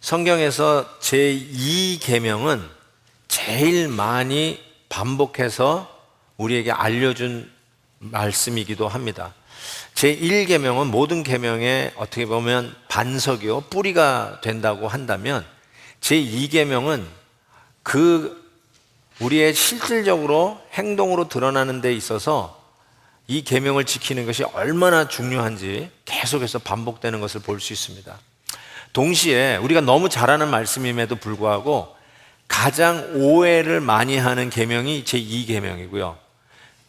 성경에서 제2계명은 제일 많이 반복해서 우리에게 알려준 말씀이기도 합니다. 제1계명은 모든 계명의 어떻게 보면 반석이요 뿌리가 된다고 한다면, 제2계명은 우리의 실질적으로 행동으로 드러나는 데 있어서 이 계명을 지키는 것이 얼마나 중요한지 계속해서 반복되는 것을 볼 수 있습니다. 동시에 우리가 너무 잘 아는 말씀임에도 불구하고 가장 오해를 많이 하는 계명이 제2계명이고요.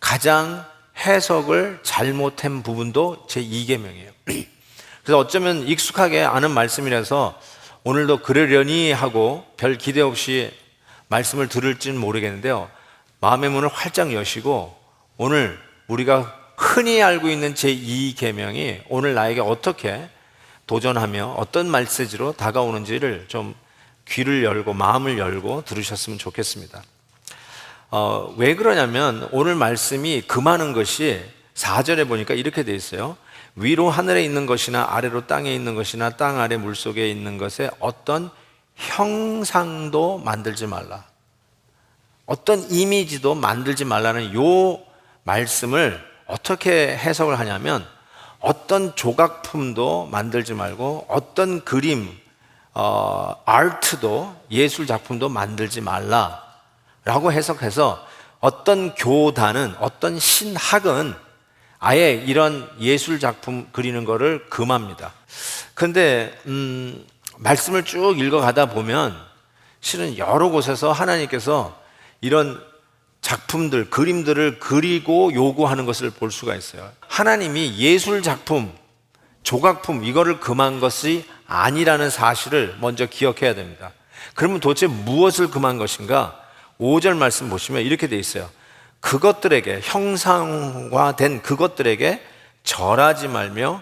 가장 해석을 잘못한 부분도 제2계명이에요. 그래서 어쩌면 익숙하게 아는 말씀이라서 오늘도 그러려니 하고 별 기대 없이 말씀을 들을지는 모르겠는데요. 마음의 문을 활짝 여시고 오늘 우리가 흔히 알고 있는 제2계명이 오늘 나에게 어떻게 도전하며 어떤 메시지로 다가오는지를 좀 귀를 열고 마음을 열고 들으셨으면 좋겠습니다. 왜 그러냐면 오늘 말씀이 금하는 것이 4절에 보니까 이렇게 돼 있어요. 위로 하늘에 있는 것이나 아래로 땅에 있는 것이나 땅 아래 물속에 있는 것에 어떤 형상도 만들지 말라. 어떤 이미지도 만들지 말라는 요 말씀을 어떻게 해석을 하냐면, 어떤 조각품도 만들지 말고 어떤 그림, 아트도, 예술 작품도 만들지 말라라고 해석해서 어떤 교단은, 어떤 신학은 아예 이런 예술 작품 그리는 거를 금합니다. 그런데 말씀을 쭉 읽어가다 보면 실은 여러 곳에서 하나님께서 이런 작품들, 그림들을 그리고 요구하는 것을 볼 수가 있어요. 하나님이 예술 작품, 조각품 이거를 금한 것이 아니라는 사실을 먼저 기억해야 됩니다. 그러면 도대체 무엇을 금한 것인가? 5절 말씀 보시면 이렇게 돼 있어요. 그것들에게, 형상화된 그것들에게 절하지 말며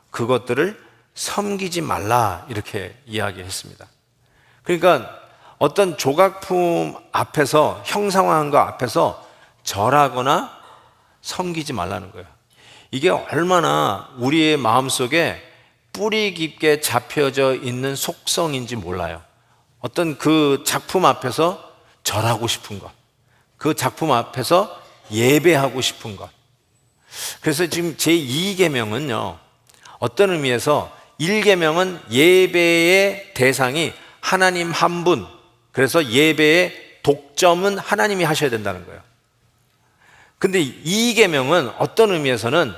그것들을 섬기지 말라, 이렇게 이야기했습니다. 그러니까 어떤 조각품 앞에서, 형상화한 것 앞에서 절하거나 섬기지 말라는 거예요. 이게 얼마나 우리의 마음속에 뿌리 깊게 잡혀져 있는 속성인지 몰라요. 어떤 그 작품 앞에서 절하고 싶은 것, 그 작품 앞에서 예배하고 싶은 것. 그래서 지금 제2계명은요, 어떤 의미에서 1계명은 예배의 대상이 하나님 한 분, 그래서 예배의 독점은 하나님이 하셔야 된다는 거예요. 근데 2계명은 어떤 의미에서는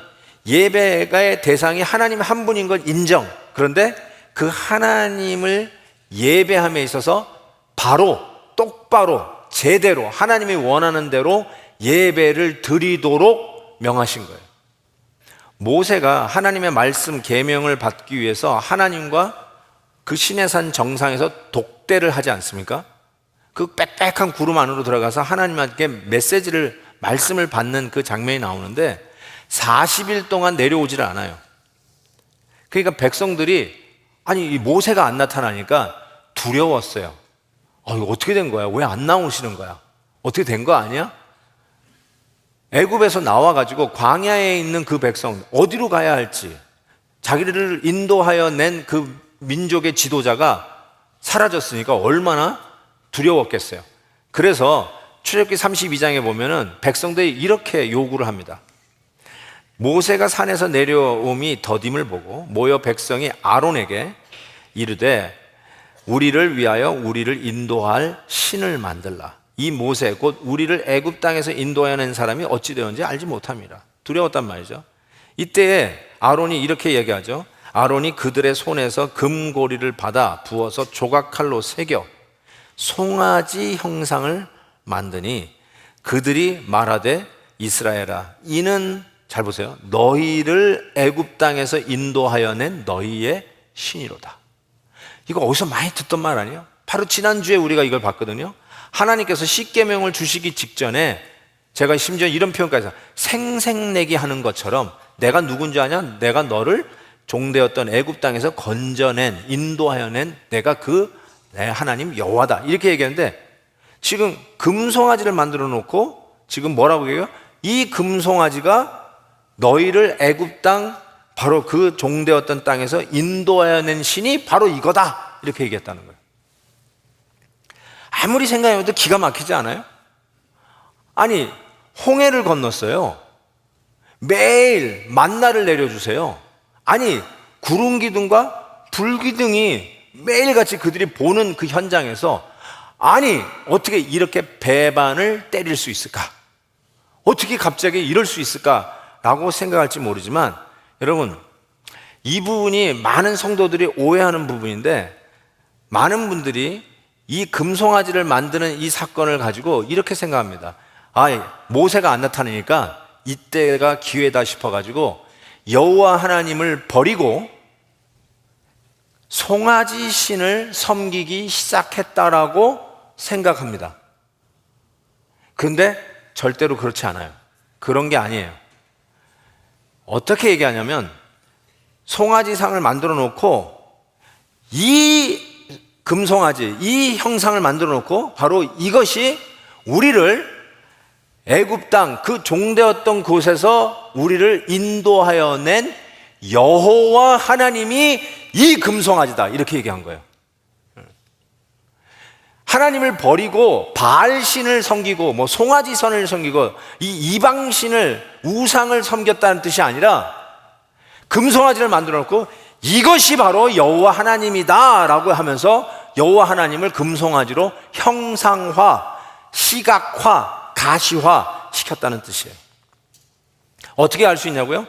예배의 대상이 하나님 한 분인 걸 인정. 그런데 그 하나님을 예배함에 있어서 바로, 똑바로, 제대로 하나님이 원하는 대로 예배를 드리도록 명하신 거예요. 모세가 하나님의 말씀 계명을 받기 위해서 하나님과 그 시내산 정상에서 독대를 하지 않습니까? 그 빽빽한 구름 안으로 들어가서 하나님께 메시지를, 말씀을 받는 그 장면이 나오는데 40일 동안 내려오지를 않아요. 그러니까 백성들이, 아니 이 모세가 안 나타나니까 두려웠어요. 이거 어떻게 된 거야? 왜 안 나오시는 거야? 어떻게 된 거 아니야? 애굽에서 나와가지고 광야에 있는 그 백성 어디로 가야 할지, 자기들을 인도하여 낸 그 민족의 지도자가 사라졌으니까 얼마나 두려웠겠어요. 그래서 출애굽기 32장에 보면은 백성들이 이렇게 요구를 합니다. 모세가 산에서 내려옴이 더딤을 보고 모여 백성이 아론에게 이르되 우리를 위하여 우리를 인도할 신을 만들라. 이 모세 곧 우리를 애굽 땅에서 인도해낸 사람이 어찌 되었는지 알지 못합니다. 두려웠단 말이죠. 이때에 아론이 이렇게 얘기하죠. 아론이 그들의 손에서 금고리를 받아 부어서 조각칼로 새겨 송아지 형상을 만드니 그들이 말하되 이스라엘아, 이는, 잘 보세요, 너희를 애굽 땅에서 인도하여 낸 너희의 신이로다. 이거 어디서 많이 듣던 말 아니에요? 바로 지난주에 우리가 이걸 봤거든요. 하나님께서 십계명을 주시기 직전에 제가 심지어 이런 표현까지, 생색내기 하는 것처럼 내가 누군지 아냐? 내가 너를 종되었던 애굽 땅에서 건져낸, 인도하여 낸 내가 내 하나님 여호와다, 이렇게 얘기하는데 지금 금송아지를 만들어 놓고 지금 뭐라고 얘기해요? 이 금송아지가 너희를 애굽 땅 바로 그 종되었던 땅에서 인도하여 낸 신이 바로 이거다 이렇게 얘기했다는 거예요. 아무리 생각해도 기가 막히지 않아요? 아니 홍해를 건넜어요. 매일 만나를 내려주세요. 아니 구름 기둥과 불 기둥이 매일같이 그들이 보는 그 현장에서 아니 어떻게 이렇게 배반을 때릴 수 있을까? 어떻게 갑자기 이럴 수 있을까라고 생각할지 모르지만 여러분 이 부분이 많은 성도들이 오해하는 부분인데 많은 분들이 이 금송아지를 만드는 이 사건을 가지고 이렇게 생각합니다. 모세가 안 나타나니까 이때가 기회다 싶어가지고 여호와 하나님을 버리고 송아지 신을 섬기기 시작했다라고 생각합니다. 그런데 절대로 그렇지 않아요. 그런 게 아니에요. 어떻게 얘기하냐면 송아지 상을 만들어 놓고 이 금송아지, 이 형상을 만들어 놓고 바로 이것이 우리를 애굽 땅 그 종되었던 곳에서 우리를 인도하여 낸 여호와 하나님이 이 금송아지다 이렇게 얘기한 거예요. 하나님을 버리고 바알신을 섬기고 뭐 송아지선을 섬기고 이 이방신을 우상을 섬겼다는 뜻이 아니라 금송아지를 만들어 놓고 이것이 바로 여호와 하나님이다 라고 하면서 여호와 하나님을 금송아지로 형상화, 시각화, 가시화 시켰다는 뜻이에요. 어떻게 알 수 있냐고요?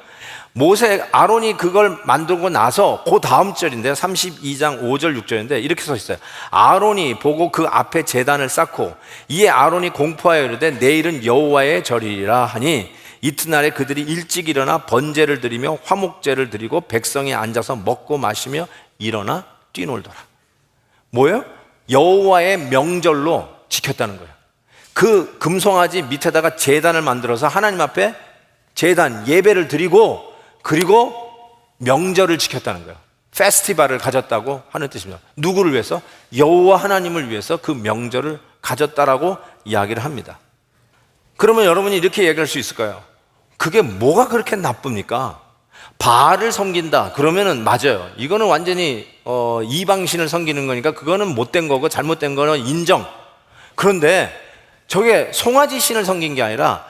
아론이 그걸 만들고 나서 그 다음 절인데 32장 5절 6절인데 이렇게 써 있어요. 아론이 보고 그 앞에 제단을 쌓고 이에 아론이 공포하여 이르되 내일은 여호와의 절이라 하니 이튿날에 그들이 일찍 일어나 번제를 드리며 화목제를 드리고 백성이 앉아서 먹고 마시며 일어나 뛰놀더라. 뭐예요? 여호와의 명절로 지켰다는 거예요. 그 금송아지 밑에다가 제단을 만들어서 하나님 앞에 제단 예배를 드리고 그리고 명절을 지켰다는 거예요. 페스티벌을 가졌다고 하는 뜻입니다. 누구를 위해서? 여호와 하나님을 위해서 그 명절을 가졌다라고 이야기를 합니다. 그러면 여러분이 이렇게 얘기할 수 있을까요? 그게 뭐가 그렇게 나쁩니까? 바알을 섬긴다 그러면은 맞아요. 이거는 완전히 이방신을 섬기는 거니까 그거는 못된 거고 잘못된 거는 인정. 그런데 저게 송아지 신을 섬긴 게 아니라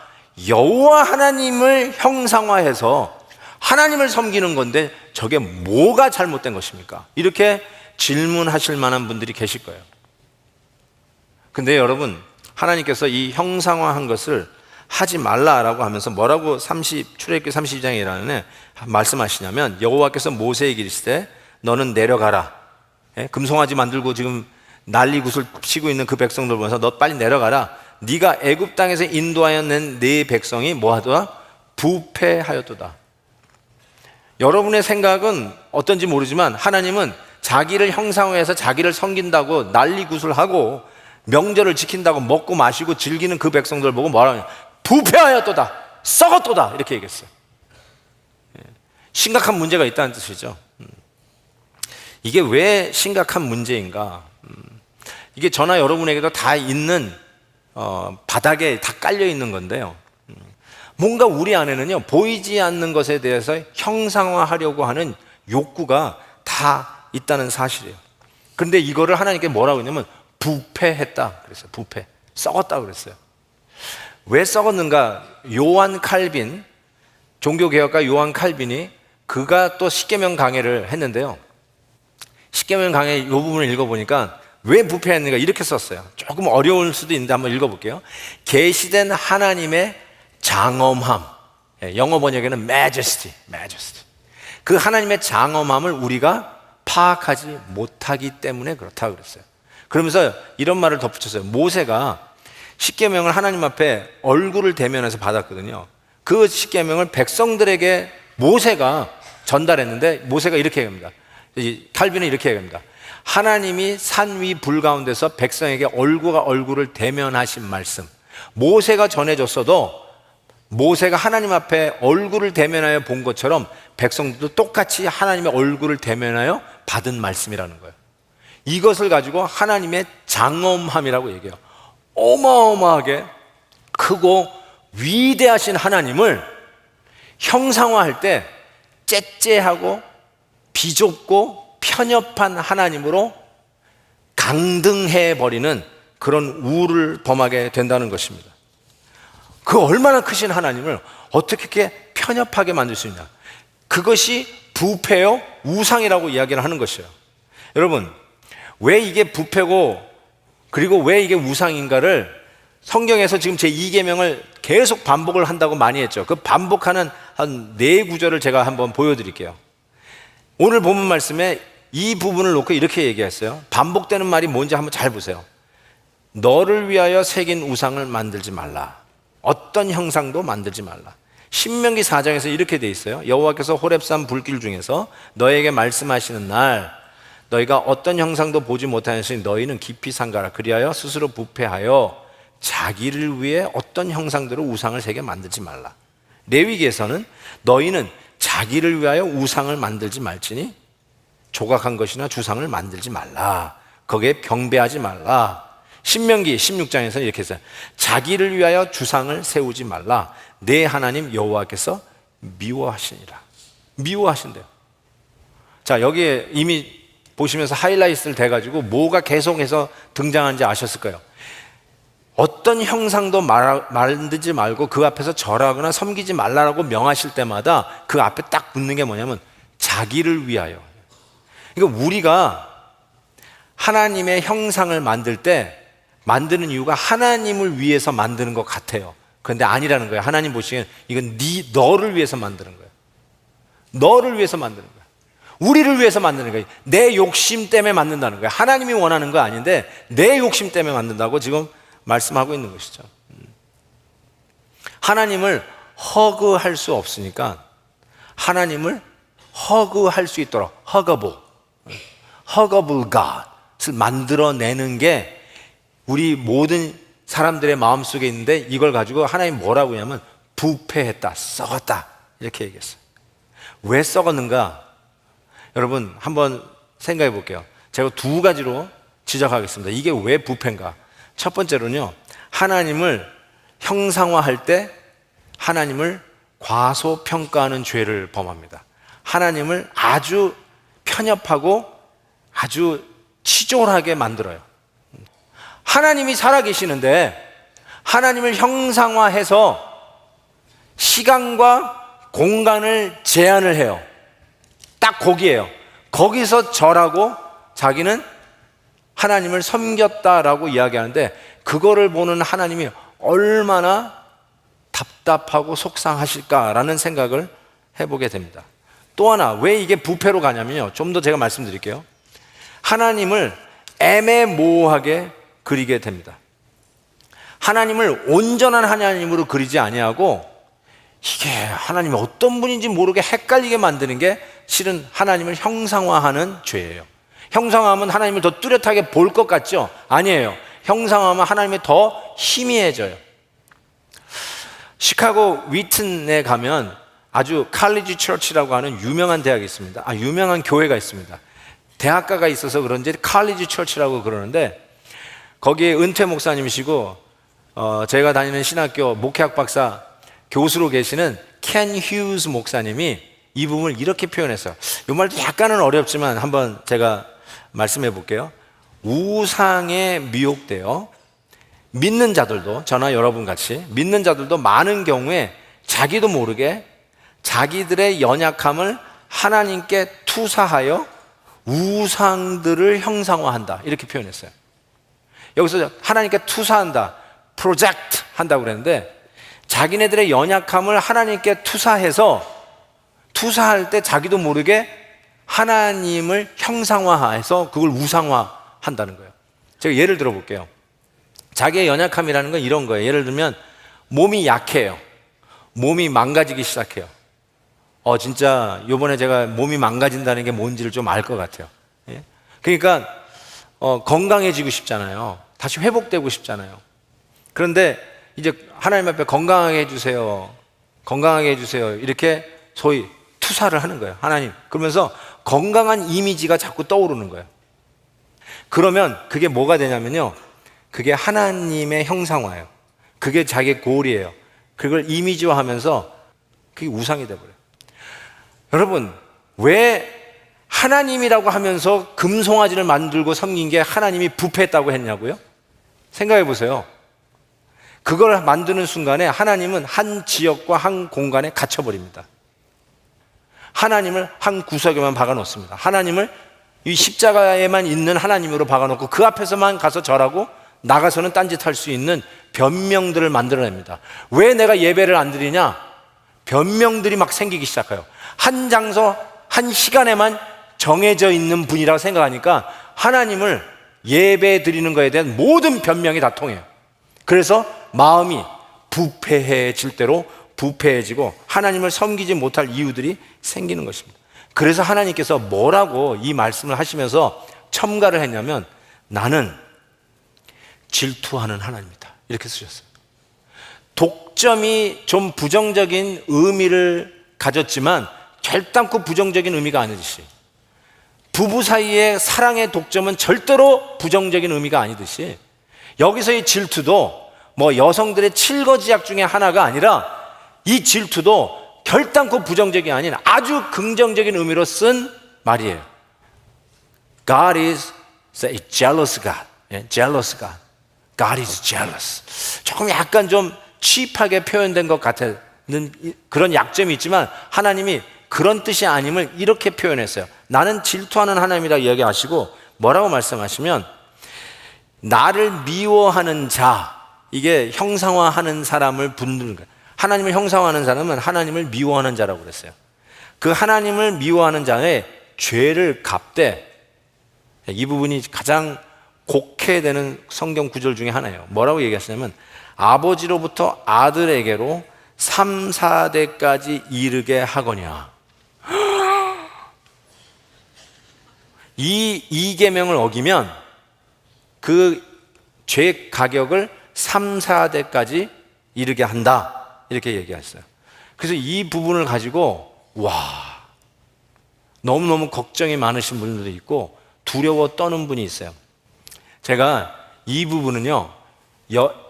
여호와 하나님을 형상화해서 하나님을 섬기는 건데 저게 뭐가 잘못된 것입니까? 이렇게 질문하실 만한 분들이 계실 거예요. 근데 여러분 하나님께서 이 형상화한 것을 하지 말라라고 하면서 뭐라고 출애굽기 32장이라는 말씀하시냐면 여호와께서 모세에게 이르시되 너는 내려가라. 금송아지 만들고 지금 난리굿을 치고 있는 그 백성들 보면서 너 빨리 내려가라. 네가 애굽 땅에서 인도하여 낸 네 백성이 뭐하더라? 부패하였도다. 여러분의 생각은 어떤지 모르지만 하나님은 자기를 형상화해서 자기를 섬긴다고 난리굿을 하고 명절을 지킨다고 먹고 마시고 즐기는 그 백성들 보고 뭐라 하냐? 부패하였도다, 썩었도다 이렇게 얘기했어요. 심각한 문제가 있다는 뜻이죠. 이게 왜 심각한 문제인가? 이게 저나 여러분에게도 다 있는 바닥에 다 깔려 있는 건데요. 뭔가 우리 안에는요 보이지 않는 것에 대해서 형상화하려고 하는 욕구가 다 있다는 사실이에요. 그런데 이거를 하나님께 뭐라고 했냐면 부패했다 그랬어요. 부패, 썩었다 그랬어요. 왜 썩었는가? 요한 칼빈, 종교개혁가 요한 칼빈이 그가 또 십계명 강해를 했는데요. 십계명 강해 이 부분을 읽어보니까 왜 부패했는가 이렇게 썼어요. 조금 어려울 수도 있는데 한번 읽어볼게요. 계시된 하나님의 장엄함, 영어 번역에는 majesty. 그 하나님의 장엄함을 우리가 파악하지 못하기 때문에 그렇다 그랬어요. 그러면서 이런 말을 덧붙였어요. 모세가 십계명을 하나님 앞에 얼굴을 대면해서 받았거든요. 그 십계명을 백성들에게 모세가 전달했는데 모세가 이렇게 얘기합니다. 칼빈은 이렇게 얘기합니다. 하나님이 산 위 불 가운데서 백성에게 얼굴과 얼굴을 대면하신 말씀, 모세가 전해줬어도 모세가 하나님 앞에 얼굴을 대면하여 본 것처럼 백성들도 똑같이 하나님의 얼굴을 대면하여 받은 말씀이라는 거예요. 이것을 가지고 하나님의 장엄함이라고 얘기해요. 어마어마하게 크고 위대하신 하나님을 형상화할 때 째째하고 비좁고 편협한 하나님으로 강등해버리는 그런 우를 범하게 된다는 것입니다. 그 얼마나 크신 하나님을 어떻게 이렇게 편협하게 만들 수 있냐. 그것이 부패요 우상이라고 이야기를 하는 것이에요. 여러분, 왜 이게 부패고 그리고 왜 이게 우상인가를 성경에서 지금 제 2계명을 계속 반복을 한다고 많이 했죠. 그 반복하는 한 4구절을 제가 한번 보여드릴게요. 오늘 본문 말씀에 이 부분을 놓고 이렇게 얘기했어요. 반복되는 말이 뭔지 한번 잘 보세요. 너를 위하여 새긴 우상을 만들지 말라. 어떤 형상도 만들지 말라. 신명기 4장에서 이렇게 돼 있어요. 여호와께서 호렙산 불길 중에서 너에게 말씀하시는 날 너희가 어떤 형상도 보지 못하였으니 너희는 깊이 삼가라. 그리하여 스스로 부패하여 자기를 위해 어떤 형상대로 우상을 새겨 만들지 말라. 레위기에서는 너희는 자기를 위하여 우상을 만들지 말지니 조각한 것이나 주상을 만들지 말라. 거기에 경배하지 말라. 신명기 16장에서는 이렇게 했어요. 자기를 위하여 주상을 세우지 말라. 내 하나님 여호와께서 미워하시니라. 미워하신대요. 자, 여기에 이미 보시면서 하이라이트를 대가지고 뭐가 계속해서 등장하는지 아셨을 거예요. 어떤 형상도 만들지 말고 그 앞에서 절하거나 섬기지 말라라고 명하실 때마다 그 앞에 딱 붙는 게 뭐냐면 자기를 위하여. 그러니까 우리가 하나님의 형상을 만들 때 만드는 이유가 하나님을 위해서 만드는 것 같아요. 그런데 아니라는 거예요. 하나님 보시기엔 이건 너를 위해서 만드는 거예요. 너를 위해서 만드는 거예요. 우리를 위해서 만드는 거예요. 내 욕심 때문에 만든다는 거예요. 하나님이 원하는 거 아닌데 내 욕심 때문에 만든다고 지금 말씀하고 있는 것이죠. 하나님을 허그할 수 없으니까 하나님을 허그할 수 있도록 허그able God을 만들어내는 게 우리 모든 사람들의 마음속에 있는데 이걸 가지고 하나님 뭐라고 하냐면 부패했다, 썩었다 이렇게 얘기했어요. 왜 썩었는가? 여러분 한번 생각해 볼게요. 제가 2가지로 지적하겠습니다. 이게 왜 부패인가? 첫 번째로는요, 하나님을 형상화할 때 하나님을 과소평가하는 죄를 범합니다. 하나님을 아주 편협하고 아주 치졸하게 만들어요. 하나님이 살아계시는데 하나님을 형상화해서 시간과 공간을 제한을 해요. 딱 거기에요. 거기서 절하고 자기는 하나님을 섬겼다라고 이야기하는데 그거를 보는 하나님이 얼마나 답답하고 속상하실까라는 생각을 해보게 됩니다. 또 하나 왜 이게 부패로 가냐면요, 좀 더 제가 말씀드릴게요. 하나님을 애매모호하게 그리게 됩니다. 하나님을 온전한 하나님으로 그리지 아니하고 이게 하나님이 어떤 분인지 모르게 헷갈리게 만드는 게 실은 하나님을 형상화하는 죄예요. 형상화하면 하나님을 더 뚜렷하게 볼 것 같죠? 아니에요. 형상화하면 하나님이 더 희미해져요. 시카고 위튼에 가면 아주 칼리지 처치라고 하는 유명한 대학이 있습니다. 유명한 교회가 있습니다. 대학가가 있어서 그런지 칼리지 처치라고 그러는데 거기에 은퇴 목사님이시고 제가 다니는 신학교 목회학 박사 교수로 계시는 켄 휴즈 목사님이 이 부분을 이렇게 표현했어요. 이 말도 약간은 어렵지만 한번 제가 말씀해 볼게요. 우상에 미혹되어 믿는 자들도, 저나 여러분 같이 믿는 자들도 많은 경우에 자기도 모르게 자기들의 연약함을 하나님께 투사하여 우상들을 형상화한다 이렇게 표현했어요. 여기서 하나님께 투사한다, 프로젝트 한다고 그랬는데 자기네들의 연약함을 하나님께 투사할 때 자기도 모르게 하나님을 형상화해서 그걸 우상화한다는 거예요. 제가 예를 들어 볼게요. 자기의 연약함이라는 건 이런 거예요. 예를 들면 몸이 약해요. 몸이 망가지기 시작해요. 진짜 이번에 제가 몸이 망가진다는 게 뭔지를 좀 알 것 같아요. 예? 그러니까 건강해지고 싶잖아요. 다시 회복되고 싶잖아요. 그런데 이제 하나님 앞에 건강하게 해주세요, 건강하게 해주세요 이렇게 소위 투사를 하는 거예요. 하나님, 그러면서 건강한 이미지가 자꾸 떠오르는 거예요. 그러면 그게 뭐가 되냐면요, 그게 하나님의 형상화예요. 그게 자기의 골이에요. 그걸 이미지화하면서 그게 우상이 돼버려요. 여러분, 왜 하나님이라고 하면서 금송아지를 만들고 섬긴 게 하나님이 부패했다고 했냐고요? 생각해 보세요. 그걸 만드는 순간에 하나님은 한 지역과 한 공간에 갇혀버립니다. 하나님을 한 구석에만 박아놓습니다. 하나님을 이 십자가에만 있는 하나님으로 박아놓고 그 앞에서만 가서 절하고 나가서는 딴짓할 수 있는 변명들을 만들어냅니다. 왜 내가 예배를 안 드리냐? 변명들이 막 생기기 시작해요. 한 장소, 한 시간에만 정해져 있는 분이라고 생각하니까 하나님을 예배 드리는 것에 대한 모든 변명이 다 통해요. 그래서 마음이 부패해질 대로 부패해지고 하나님을 섬기지 못할 이유들이 생기는 것입니다. 그래서 하나님께서 뭐라고 이 말씀을 하시면서 첨가를 했냐면, 나는 질투하는 하나님이다, 이렇게 쓰셨어요. 독점이 좀 부정적인 의미를 가졌지만 결단코 부정적인 의미가 아니듯이, 부부 사이의 사랑의 독점은 절대로 부정적인 의미가 아니듯이, 여기서의 질투도 뭐 여성들의 칠거지약 중에 하나가 아니라 이 질투도 결단코 부정적이 아닌 아주 긍정적인 의미로 쓴 말이에요. God is a jealous God. jealous God. God is jealous. 조금 약간 좀 취입하게 표현된 것 같은 그런 약점이 있지만 하나님이 그런 뜻이 아님을 이렇게 표현했어요. 나는 질투하는 하나님이라 이야기하시고 뭐라고 말씀하시면, 나를 미워하는 자, 이게 형상화하는 사람을 분들는 거예요. 하나님을 형상화하는 사람은 하나님을 미워하는 자라고 그랬어요. 그 하나님을 미워하는 자의 죄를 갚되, 이 부분이 가장 곡해되는 성경 구절 중에 하나예요. 뭐라고 얘기하시냐면, 아버지로부터 아들에게로 3, 4대까지 이르게 하거냐. 이 계명을 어기면 그 죄 가격을 3, 4대까지 이르게 한다, 이렇게 얘기했어요. 그래서 이 부분을 가지고 너무너무 걱정이 많으신 분들도 있고 두려워 떠는 분이 있어요. 제가 이 부분은요,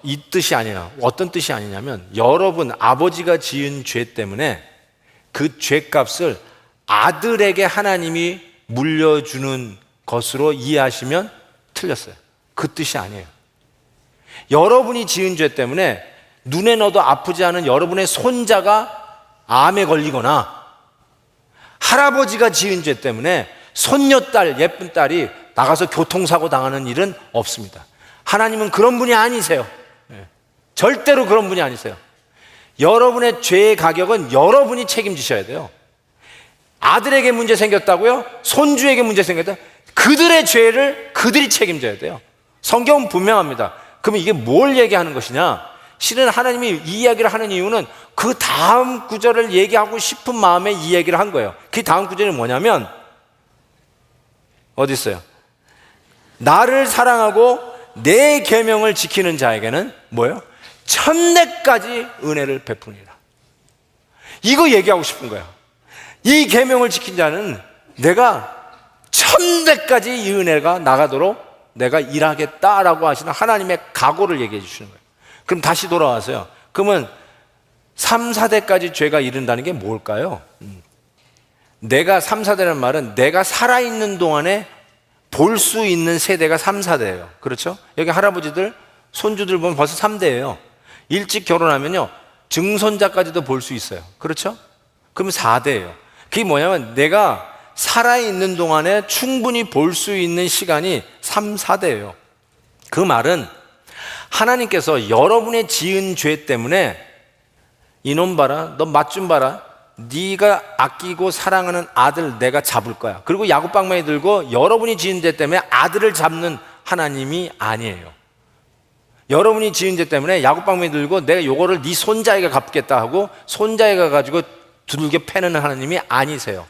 이 뜻이 아니라 어떤 뜻이 아니냐면, 여러분 아버지가 지은 죄 때문에 그 죄값을 아들에게 하나님이 물려주는 것으로 이해하시면 틀렸어요. 그 뜻이 아니에요. 여러분이 지은 죄 때문에 눈에 넣어도 아프지 않은 여러분의 손자가 암에 걸리거나, 할아버지가 지은 죄 때문에 손녀딸, 예쁜 딸이 나가서 교통사고 당하는 일은 없습니다. 하나님은 그런 분이 아니세요. 절대로 그런 분이 아니세요. 여러분의 죄의 가격은 여러분이 책임지셔야 돼요. 아들에게 문제 생겼다고요? 손주에게 문제 생겼다? 그들의 죄를 그들이 책임져야 돼요. 성경은 분명합니다. 그러면 이게 뭘 얘기하는 것이냐? 실은 하나님이 이 이야기를 하는 이유는 그 다음 구절을 얘기하고 싶은 마음에 이 얘기를 한 거예요. 그 다음 구절이 뭐냐면, 어디 있어요? 나를 사랑하고 내 계명을 지키는 자에게는 뭐예요? 천대까지 은혜를 베푸니라. 이거 얘기하고 싶은 거예요. 이 계명을 지킨 자는 내가 천대까지 이 은혜가 나가도록 내가 일하겠다라고 하시는 하나님의 각오를 얘기해 주시는 거예요. 그럼 다시 돌아와서요. 그러면 3, 4대까지 죄가 이른다는 게 뭘까요? 내가 3, 4대라는 말은 내가 살아있는 동안에 볼 수 있는 세대가 3, 4대예요. 그렇죠? 여기 할아버지들, 손주들 보면 벌써 3대예요. 일찍 결혼하면요, 증손자까지도 볼 수 있어요. 그렇죠? 그러면 4대예요. 그게 뭐냐면 내가 살아있는 동안에 충분히 볼 수 있는 시간이 3, 4대예요. 그 말은 하나님께서 여러분의 지은 죄 때문에 이놈 봐라, 너 맛 좀 봐라, 네가 아끼고 사랑하는 아들 내가 잡을 거야. 그리고 야구방망이 들고 여러분이 지은 죄 때문에 아들을 잡는 하나님이 아니에요. 여러분이 지은 죄 때문에 야구방망이 들고 내가 요거를 네 손자애가 갚겠다 하고 손자애가 가지고 두들겨 패는 하나님이 아니세요.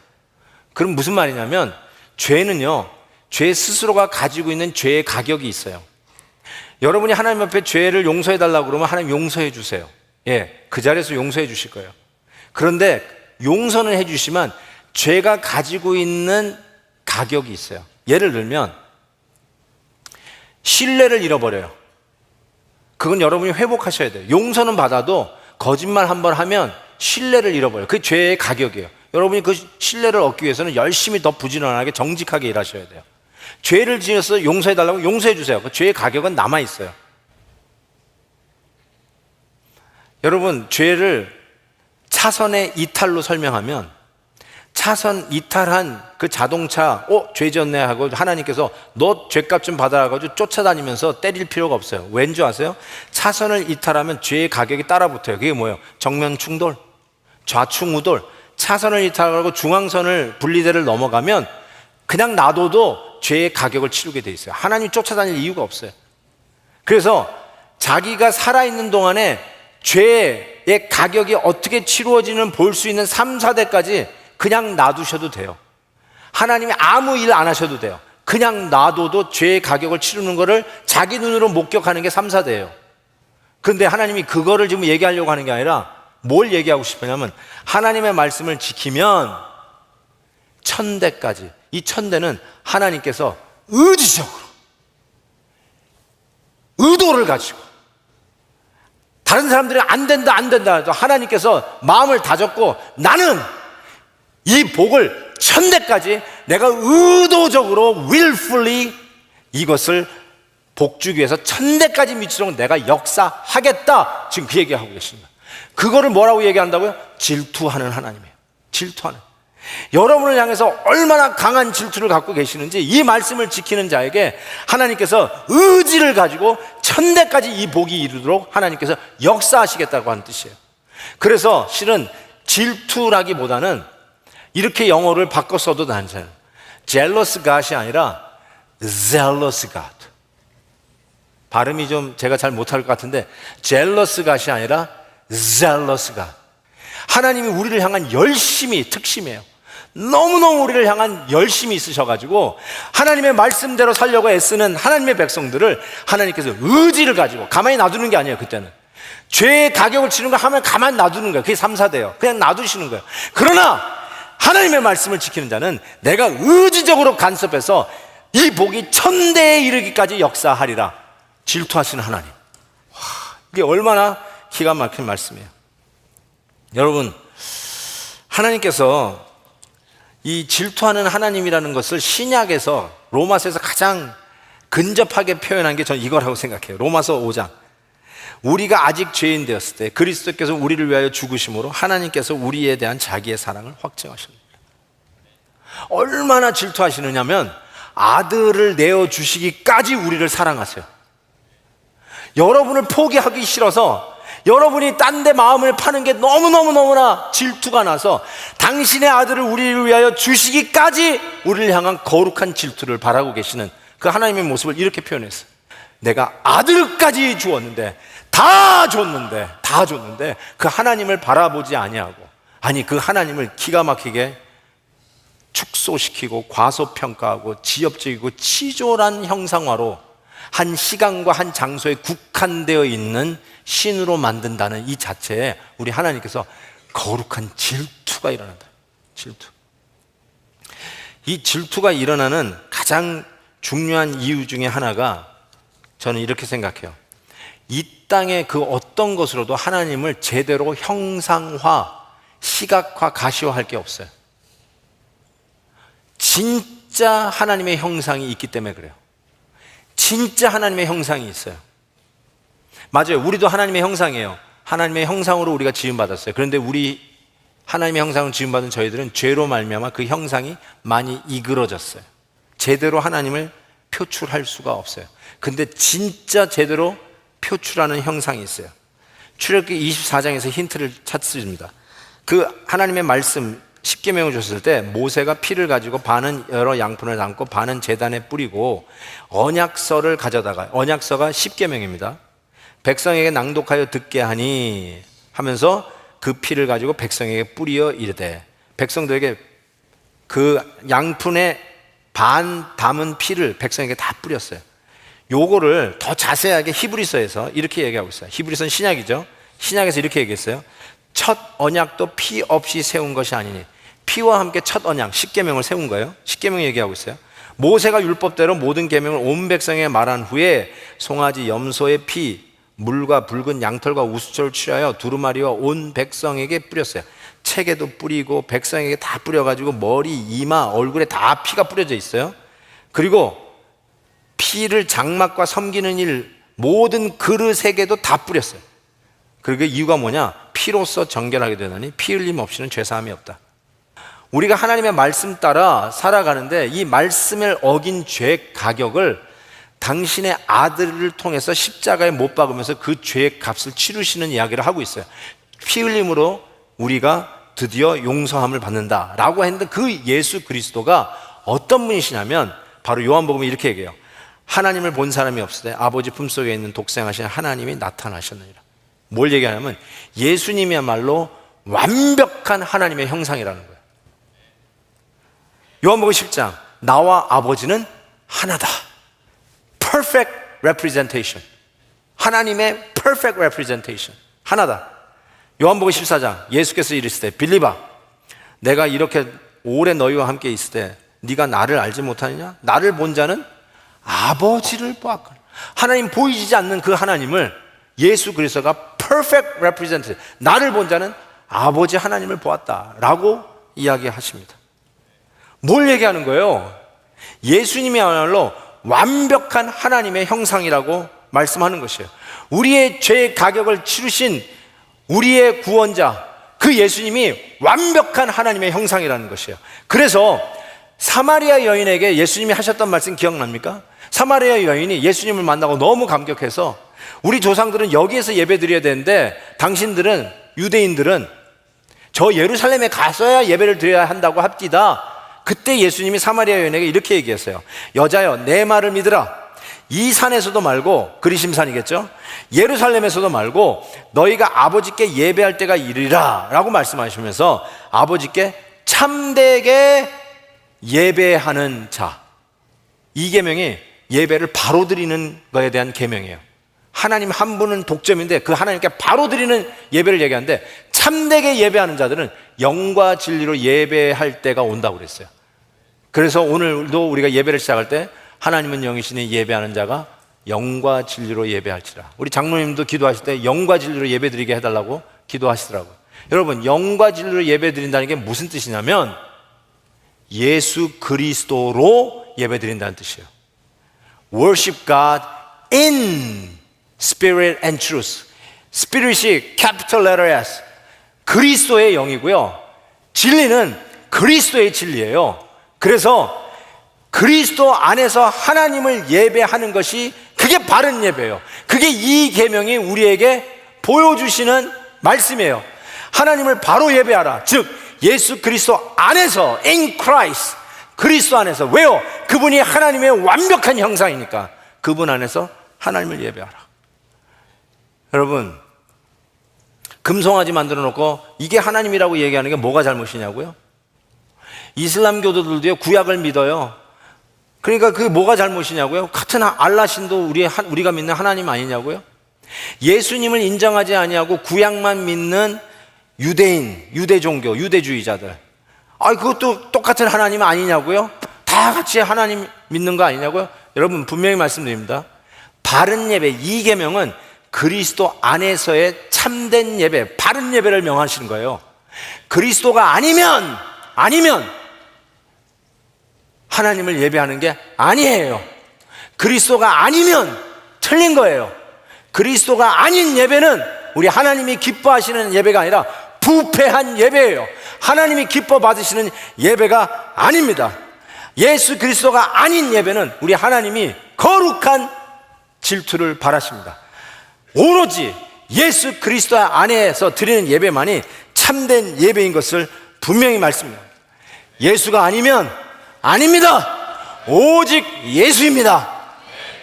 그럼 무슨 말이냐면, 죄는요, 죄 스스로가 가지고 있는 죄의 가격이 있어요. 여러분이 하나님 앞에 죄를 용서해 달라고 그러면 하나님 용서해 주세요. 그 자리에서 용서해 주실 거예요. 그런데 용서는 해 주시지만 죄가 가지고 있는 가격이 있어요. 예를 들면 신뢰를 잃어버려요. 그건 여러분이 회복하셔야 돼요. 용서는 받아도 거짓말 한 번 하면 신뢰를 잃어버려요. 그게 죄의 가격이에요. 여러분이 그 신뢰를 얻기 위해서는 열심히 더 부지런하게 정직하게 일하셔야 돼요. 죄를 지어서 용서해달라고 용서해 주세요. 그 죄의 가격은 남아있어요. 여러분, 죄를 차선의 이탈로 설명하면 차선 이탈한 그 자동차 죄 지었네 하고 하나님께서 너 죄값 좀 받아라 가지고 쫓아다니면서 때릴 필요가 없어요. 왠지 아세요? 차선을 이탈하면 죄의 가격이 따라붙어요. 그게 뭐예요? 정면 충돌, 좌충 우돌. 차선을 이탈하고 중앙선을 분리대를 넘어가면 그냥 놔둬도 죄의 가격을 치르게 돼 있어요. 하나님 쫓아다닐 이유가 없어요. 그래서 자기가 살아있는 동안에 죄의 가격이 어떻게 치루어지는 볼 수 있는 3, 4대까지 그냥 놔두셔도 돼요. 하나님이 아무 일 안 하셔도 돼요. 그냥 놔둬도 죄의 가격을 치르는 거를 자기 눈으로 목격하는 게 3, 4대예요. 그런데 하나님이 그거를 지금 얘기하려고 하는 게 아니라 뭘 얘기하고 싶으냐면 하나님의 말씀을 지키면 1000대까지, 이 1000대는 하나님께서 의지적으로 의도를 가지고 다른 사람들이 안 된다 해도 하나님께서 마음을 다졌고 나는 이 복을 1000대까지 내가 의도적으로 willfully 이것을 복 주기 위해서 1000대까지 미치도록 내가 역사하겠다. 지금 그 얘기하고 계십니다. 그거를 뭐라고 얘기한다고요? 질투하는 하나님이에요. 질투하는. 여러분을 향해서 얼마나 강한 질투를 갖고 계시는지 이 말씀을 지키는 자에게 하나님께서 의지를 가지고 1000대까지 이 복이 이르도록 하나님께서 역사하시겠다고 하는 뜻이에요. 그래서 실은 질투라기보다는 이렇게 영어를 바꿔 써도 괜찮아요. jealous God이 아니라 zealous God. 발음이 좀 제가 잘 못할 것 같은데 jealous God이 아니라 zealous God. 하나님이 우리를 향한 열심이 특심이에요. 너무너무 우리를 향한 열심이 있으셔가지고 하나님의 말씀대로 살려고 애쓰는 하나님의 백성들을 하나님께서 의지를 가지고 가만히 놔두는 게 아니에요. 그때는 죄의 가격을 치는 거 하면 가만히 놔두는 거예요. 그게 3, 4대예요. 그냥 놔두시는 거예요. 그러나 하나님의 말씀을 지키는 자는 내가 의지적으로 간섭해서 이 복이 1000대에 이르기까지 역사하리라. 질투하시는 하나님. 이게 얼마나 기가 막힌 말씀이에요. 여러분, 하나님께서 이 질투하는 하나님이라는 것을 신약에서 로마서에서 가장 근접하게 표현한 게 저는 이거라고 생각해요. 로마서 5장. 우리가 아직 죄인 되었을 때 그리스도께서 우리를 위하여 죽으심으로 하나님께서 우리에 대한 자기의 사랑을 확증하십니다. 얼마나 질투하시느냐면 아들을 내어주시기까지 우리를 사랑하세요. 여러분을 포기하기 싫어서 여러분이 딴 데 마음을 파는 게 너무나 질투가 나서 당신의 아들을 우리를 위하여 주시기까지 우리를 향한 거룩한 질투를 바라고 계시는 그 하나님의 모습을 이렇게 표현했어요. 내가 아들까지 주었는데 다 줬는데 그 하나님을 바라보지 아니하고, 아니 그 하나님을 기가 막히게 축소시키고 과소평가하고 지엽적이고 치졸한 형상화로 한 시간과 한 장소에 국한되어 있는 신으로 만든다는 이 자체에 우리 하나님께서 거룩한 질투가 일어난다. 질투. 이 질투가 일어나는 가장 중요한 이유 중에 하나가 저는 이렇게 생각해요. 이 땅의 그 어떤 것으로도 하나님을 제대로 형상화, 시각화, 가시화할 게 없어요. 진짜 하나님의 형상이 있기 때문에 그래요. 진짜 하나님의 형상이 있어요. 맞아요. 우리도 하나님의 형상이에요. 하나님의 형상으로 우리가 지음받았어요. 그런데 우리 하나님의 형상을 지음받은 저희들은 죄로 말미암아 그 형상이 많이 이그러졌어요. 제대로 하나님을 표출할 수가 없어요. 근데 진짜 제대로 표출하는 형상이 있어요. 출애굽기 24장에서 힌트를 찾습니다. 그 하나님의 말씀 십계명을 줬을 때 모세가 피를 가지고 반은 여러 양푼을 담고 반은 제단에 뿌리고 언약서를 가져다가, 언약서가 십계명입니다. 백성에게 낭독하여 듣게 하니 하면서 그 피를 가지고 백성에게 뿌리어 이르되, 백성들에게 그 양푼에 반 담은 피를 백성에게 다 뿌렸어요. 요거를 더 자세하게 히브리서에서 이렇게 얘기하고 있어요. 히브리서는 신약이죠. 신약에서 이렇게 얘기했어요. 첫 언약도 피 없이 세운 것이 아니니, 피와 함께 첫 언약 십계명을 세운 거예요. 십계명 얘기하고 있어요. 모세가 율법대로 모든 계명을 온 백성에게 말한 후에 송아지 염소의 피, 물과 붉은 양털과 우수초를 취하여 두루마리와 온 백성에게 뿌렸어요. 책에도 뿌리고 백성에게 다 뿌려가지고 머리, 이마, 얼굴에 다 피가 뿌려져 있어요. 그리고 피를 장막과 섬기는 일 모든 그릇에게도 다 뿌렸어요. 그리고 이유가 뭐냐? 피로써 정결하게 되더니 피 흘림 없이는 죄사함이 없다. 우리가 하나님의 말씀 따라 살아가는데 이 말씀을 어긴 죄의 가격을 당신의 아들을 통해서 십자가에 못 박으면서 그 죄의 값을 치르시는 이야기를 하고 있어요. 피 흘림으로 우리가 드디어 용서함을 받는다라고 했는데 그 예수 그리스도가 어떤 분이시냐면 바로 요한복음에 이렇게 얘기해요. 하나님을 본 사람이 없으되 아버지 품속에 있는 독생하신 하나님이 나타나셨느니라. 뭘 얘기하냐면 예수님이야말로 완벽한 하나님의 형상이라는 거예요. 요한복음 10장 나와 아버지는 하나다. Perfect representation. 하나님의 perfect representation. 하나다. 요한복음 14장 예수께서 이르시되 빌리바 내가 이렇게 오래 너희와 함께 있을 때 네가 나를 알지 못하느냐? 나를 본 자는 아버지를 보았거늘. 하나님 보이지 않는 그 하나님을 예수 그리스도가 perfect representation, 나를 본 자는 아버지 하나님을 보았다라고 이야기하십니다. 뭘 얘기하는 거예요? 예수님이야말로 완벽한 하나님의 형상이라고 말씀하는 것이에요. 우리의 죄의 가격을 치르신 우리의 구원자 그 예수님이 완벽한 하나님의 형상이라는 것이에요. 그래서 사마리아 여인에게 예수님이 하셨던 말씀 기억납니까? 사마리아 여인이 예수님을 만나고 너무 감격해서 우리 조상들은 여기에서 예배 드려야 되는데 당신들은, 유대인들은 저 예루살렘에 가서야 예배를 드려야 한다고 합디다. 그때 예수님이 사마리아 여인에게 이렇게 얘기했어요. 여자여 내 말을 믿으라. 이 산에서도 말고, 그리심산이겠죠, 예루살렘에서도 말고 너희가 아버지께 예배할 때가 이르리라 라고 말씀하시면서 아버지께 참되게 예배하는 자, 이 계명이 예배를 바로 드리는 것에 대한 계명이에요. 하나님 한 분은 독점인데 그 하나님께 바로 드리는 예배를 얘기하는데 참되게 예배하는 자들은 영과 진리로 예배할 때가 온다고 그랬어요. 그래서 오늘도 우리가 예배를 시작할 때 하나님은 영이시니 예배하는 자가 영과 진리로 예배할지라. 우리 장로님도 기도하실 때 영과 진리로 예배 드리게 해달라고 기도하시더라고요. 여러분, 영과 진리로 예배 드린다는 게 무슨 뜻이냐면 예수 그리스도로 예배 드린다는 뜻이에요. Worship God in spirit and truth. Spirit이 capital letter S, 그리스도의 영이고요, 진리는 그리스도의 진리예요. 그래서 그리스도 안에서 하나님을 예배하는 것이 그게 바른 예배예요. 그게 이 계명이 우리에게 보여주시는 말씀이에요. 하나님을 바로 예배하라. 즉 예수 그리스도 안에서, in Christ, 그리스도 안에서. 왜요? 그분이 하나님의 완벽한 형상이니까 그분 안에서 하나님을 예배하라. 여러분, 금송아지 만들어 놓고 이게 하나님이라고 얘기하는 게 뭐가 잘못이냐고요? 이슬람 교도들도요 구약을 믿어요. 그러니까 그게 뭐가 잘못이냐고요? 같은 알라신도 우리가 믿는 하나님 아니냐고요? 예수님을 인정하지 아니하고 구약만 믿는 유대인, 유대 종교, 유대주의자들, 그것도 똑같은 하나님 아니냐고요? 다 같이 하나님 믿는 거 아니냐고요? 여러분, 분명히 말씀드립니다. 바른 예배, 이 계명은 그리스도 안에서의 참된 예배, 바른 예배를 명하시는 거예요. 그리스도가 아니면 하나님을 예배하는 게 아니에요. 그리스도가 아니면 틀린 거예요. 그리스도가 아닌 예배는 우리 하나님이 기뻐하시는 예배가 아니라 부패한 예배예요. 하나님이 기뻐 받으시는 예배가 아닙니다. 예수 그리스도가 아닌 예배는 우리 하나님이 거룩한 질투를 바라십니다. 오로지 예수 그리스도 안에서 드리는 예배만이 참된 예배인 것을 분명히 말씀합니다. 예수가 아니면 아닙니다. 오직 예수입니다.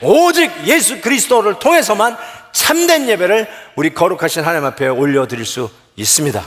오직 예수 그리스도를 통해서만 참된 예배를 우리 거룩하신 하나님 앞에 올려드릴 수 있습니다.